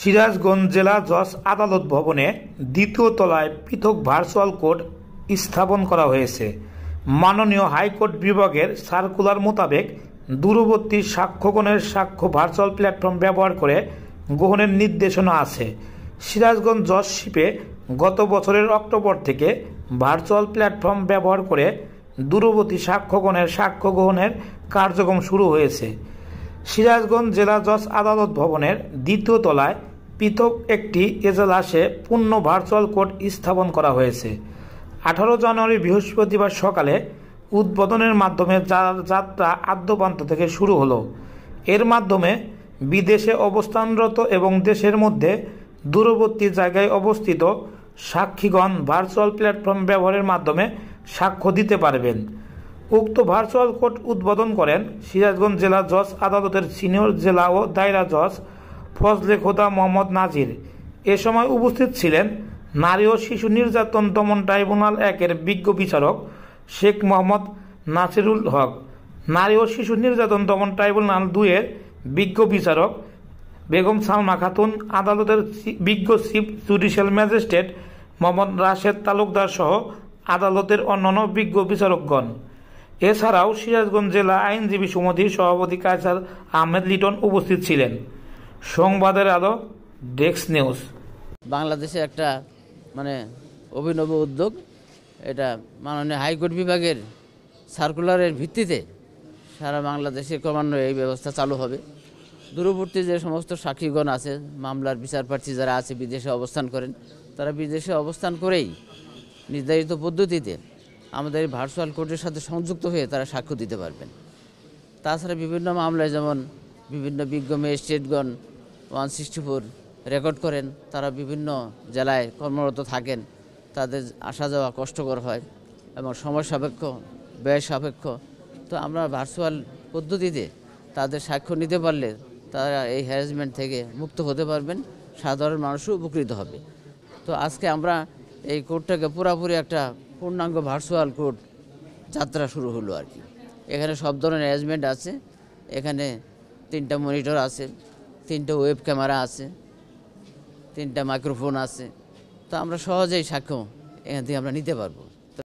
সিরাজগঞ্জ জেলা জজ আদালত ভবনে দ্বিতীয় তলায় পৃথক ভার্চুয়াল কোর্ট স্থাপন করা হয়েছে। মাননীয় হাইকোর্ট বিভাগের সার্কুলার মোতাবেক দূরবর্তী সাক্ষ্যগণের সাক্ষ্য ভার্চুয়াল প্ল্যাটফর্ম ব্যবহার করে গ্রহণের নির্দেশনা আছে। সিরাজগঞ্জ জজ শিপে গত বছরের অক্টোবর থেকে ভার্চুয়াল প্ল্যাটফর্ম ব্যবহার করে দূরবর্তী সাক্ষ্যগণের সাক্ষ্য গ্রহণের কার্যক্রম শুরু হয়েছে। সিরাজগঞ্জ জেলা জজ আদালত ভবনের দ্বিতীয় তলায় পৃথক একটি এজলাসে পূর্ণ ভার্চুয়াল কোর্ট স্থাপন করা হয়েছে। 18 জানুয়ারি বৃহস্পতিবার সকালে উদ্বোধনের মাধ্যমে যাত্রা আদ্যপ্রান্ত থেকে শুরু হলো। এর মাধ্যমে বিদেশে অবস্থানরত এবং দেশের মধ্যে দূরবর্তী জায়গায় অবস্থিত সাক্ষীগণ ভার্চুয়াল প্ল্যাটফর্ম ব্যবহারের মাধ্যমে সাক্ষ্য দিতে পারবেন। উক্ত ভার্চুয়াল কোর্ট উদ্বোধন করেন সিরাজগঞ্জ জেলা জজ আদালতের সিনিয়র জেলা ও দায়রা জজ ফজলে খোদা মোহাম্মদ নাজির। এ সময় উপস্থিত ছিলেন নারী ও শিশু নির্যাতন দমন ট্রাইব্যুনাল 1-এর বিজ্ঞ বিচারক শেখ মোহাম্মদ নাসিরুল হক, নারী ও শিশু নির্যাতন দমন ট্রাইব্যুনাল 2-এর বিজ্ঞ বিচারক বেগম সালমা খাতুন, আদালতের বিজ্ঞ chief judicial magistrate Mohammad Rashed Talukdar সহ আদালতের অন্যান্য বিজ্ঞ বিচারকগণ। এছাড়াও সিরাজগঞ্জ জেলা আইনজীবী সমিতির সভাপতি কায়সার আহমেদ লিটন উপস্থিত ছিলেন। সংবাদের আলো, ডেস্ক নিউজ। বাংলাদেশে একটা অভিনব উদ্যোগ, এটা মাননীয় হাইকোর্ট বিভাগের সার্কুলারের ভিত্তিতে সারা বাংলাদেশে ক্রমান্বয়ে এই ব্যবস্থা চালু হবে। দূরবর্তী যে সমস্ত সাক্ষীগণ আছে, মামলার বিচারপ্রার্থী যারা আছে বিদেশে অবস্থান করেন, তারা বিদেশে অবস্থান করেই নির্ধারিত পদ্ধতিতে আমাদের এই ভার্চুয়াল কোর্টের সাথে সংযুক্ত হয়ে তারা সাক্ষ্য দিতে পারবেন। তাছাড়া বিভিন্ন মামলায় যেমন বিভিন্ন বিজ্ঞ ম্যাজিস্ট্রেটগণ 164 রেকর্ড করেন, তারা বিভিন্ন জেলায় কর্মরত থাকেন, তাদের আসা যাওয়া কষ্টকর হয় এবং সময় সাপেক্ষ, ব্যয় সাপেক্ষ। তো আমরা ভার্চুয়াল পদ্ধতিতে তাদের সাক্ষ্য নিতে পারলে তারা এই হ্যারাসমেন্ট থেকে মুক্ত হতে পারবেন, সাধারণ মানুষও উপকৃত হবে। তো আজকে আমরা এই কোর্টটাকে পুরাপুরি একটা পূর্ণাঙ্গ ভার্চুয়াল কোর্ট যাত্রা শুরু হলো আর কি। এখানে সব ধরনের অ্যারেঞ্জমেন্ট আছে, এখানে 3টা মনিটর আছে, 3টা ওয়েব ক্যামেরা আছে, 3টা মাইক্রোফোন আছে। তো আমরা সহজেই সাক্ষ্য এখান থেকে আমরা নিতে পারবো।